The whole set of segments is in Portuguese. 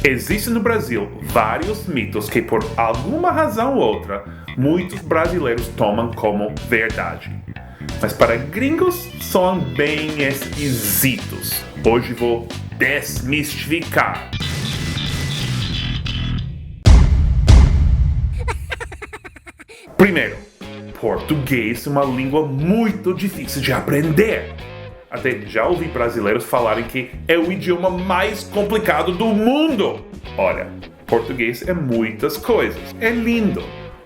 Existem no Brasil vários mitos que, por alguma razão ou outra, muitos brasileiros tomam como verdade. Mas para gringos, são bem esquisitos. Hoje vou desmistificar. Primeiro, português é uma língua muito difícil de aprender. Até já ouvi brasileiros falarem que é o idioma mais complicado do mundo. Olha, português é muitas coisas. É lindo.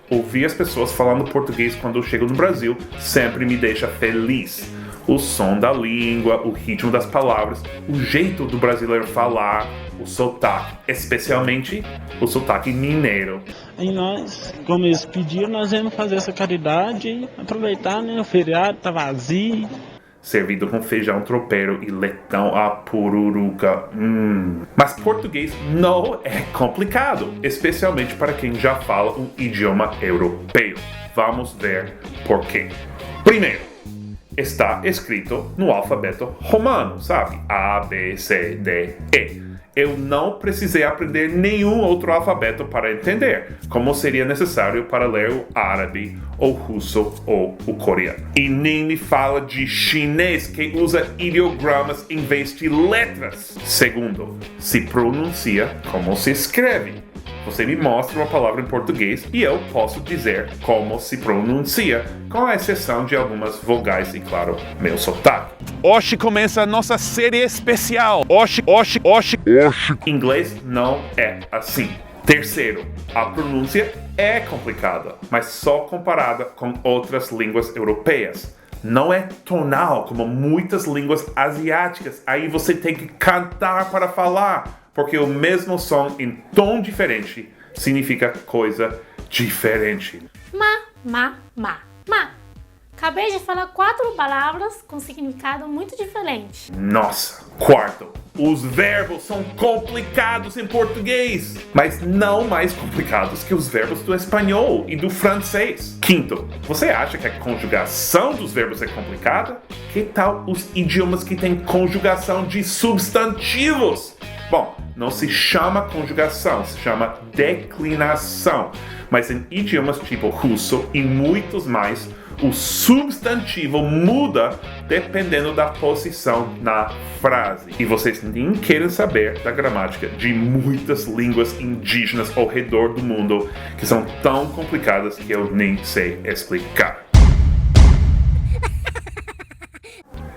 Ouvir as pessoas falando português quando eu chego no Brasil sempre me deixa feliz. O som da língua, o ritmo das palavras, o jeito do brasileiro falar, o sotaque, especialmente o sotaque mineiro. Aí nós, como eles pediram, nós vamos fazer essa caridade e aproveitar, né? O feriado tá vazio. Servido com feijão tropeiro e leitão à pururuca. Mas português não é complicado, especialmente para quem já fala um idioma europeu. Vamos ver por quê. Primeiro, está escrito no alfabeto romano, sabe? A, B, C, D, E. Eu não precisei aprender nenhum outro alfabeto para entender, como seria necessário para ler o árabe, ou russo, ou o coreano. E nem me fala de chinês, que usa ideogramas em vez de letras. Segundo, se pronuncia como se escreve. Você me mostra uma palavra em português e eu posso dizer como se pronuncia, com a exceção de algumas vogais e, claro, meu sotaque. Hoje começa a nossa série especial. Hoje. Inglês não é assim. Terceiro, a pronúncia é complicada, mas só comparada com outras línguas europeias. Não é tonal como muitas línguas asiáticas. Aí você tem que cantar para falar. Porque o mesmo som em tom diferente significa coisa diferente. Ma. Acabei de falar 4 palavras com significado muito diferente. Nossa. Quarto, os verbos são complicados em português, mas não mais complicados que os verbos do espanhol e do francês. Quinto, você acha que a conjugação dos verbos é complicada? Que tal os idiomas que têm conjugação de substantivos? Bom, não se chama conjugação, se chama declinação. Mas em idiomas tipo russo e muitos mais, o substantivo muda dependendo da posição na frase. E vocês nem querem saber da gramática de muitas línguas indígenas ao redor do mundo que são tão complicadas que eu nem sei explicar.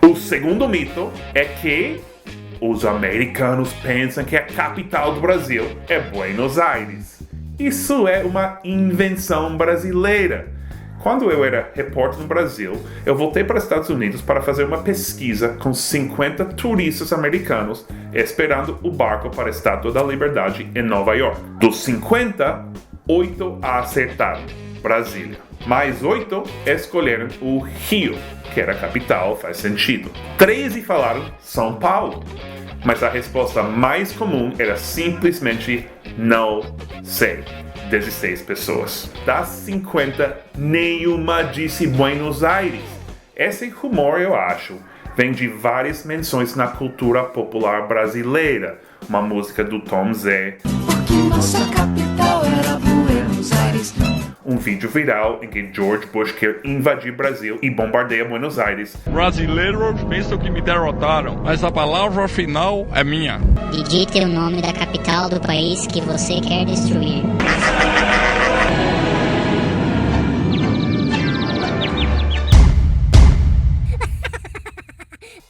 O segundo mito é que os americanos pensam que a capital do Brasil é Buenos Aires. Isso é uma invenção brasileira. Quando eu era repórter no Brasil, eu voltei para os Estados Unidos para fazer uma pesquisa com 50 turistas americanos esperando o barco para a Estátua da Liberdade em Nova York. Dos 50, 8 acertaram Brasília. Mais 8 escolheram o Rio, que era a capital, faz sentido. 13 falaram São Paulo. Mas a resposta mais comum era simplesmente não sei. 16 pessoas. Das 50, nenhuma disse Buenos Aires. Esse rumor, eu acho, vem de várias menções na cultura popular brasileira. Uma música do Tom Zé. Porque nossa capital era Buenos Aires. Um vídeo viral em que George Bush quer invadir Brasil e bombardeia Buenos Aires. Brasileiros pensam que me derrotaram, mas a palavra final é minha. Digite o nome da capital do país que você quer destruir.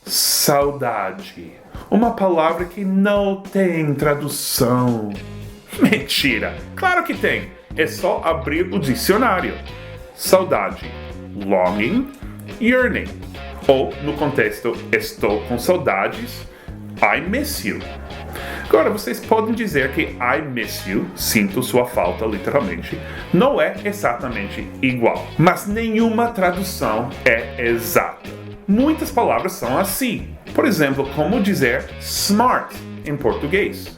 Saudade. Uma palavra que não tem tradução. Mentira! Claro que tem! É só abrir o dicionário. Saudade. Longing, yearning. Ou, no contexto, estou com saudades, I miss you. Agora, vocês podem dizer que I miss you, sinto sua falta, literalmente, não é exatamente igual. Mas nenhuma tradução é exata. Muitas palavras são assim. Por exemplo, como dizer smart em português?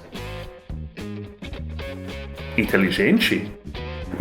Inteligente?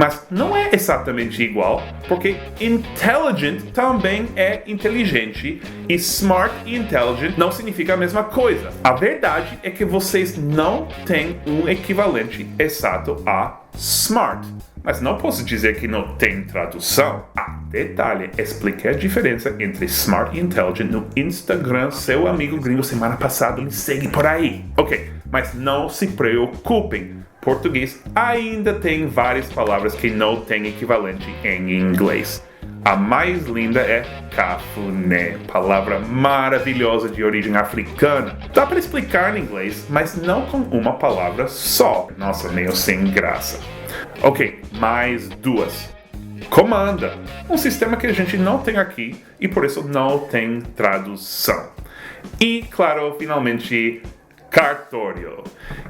Mas não é exatamente igual, porque intelligent também é inteligente e smart e intelligent não significa a mesma coisa. A verdade é que vocês não têm um equivalente exato a smart. Mas não posso dizer que não tem tradução. Detalhe, expliquei a diferença entre smart e intelligent no Instagram. Seu amigo gringo semana passada, me segue por aí. Ok, mas não se preocupem. Português ainda tem várias palavras que não têm equivalente em inglês. A mais linda é cafuné, palavra maravilhosa de origem africana. Dá para explicar em inglês, mas não com uma palavra só. Nossa, meio sem graça. Ok, mais duas. Comanda, um sistema que a gente não tem aqui e por isso não tem tradução. E, claro, finalmente, cartório,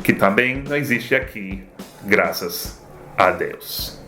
que também não existe aqui, graças a Deus.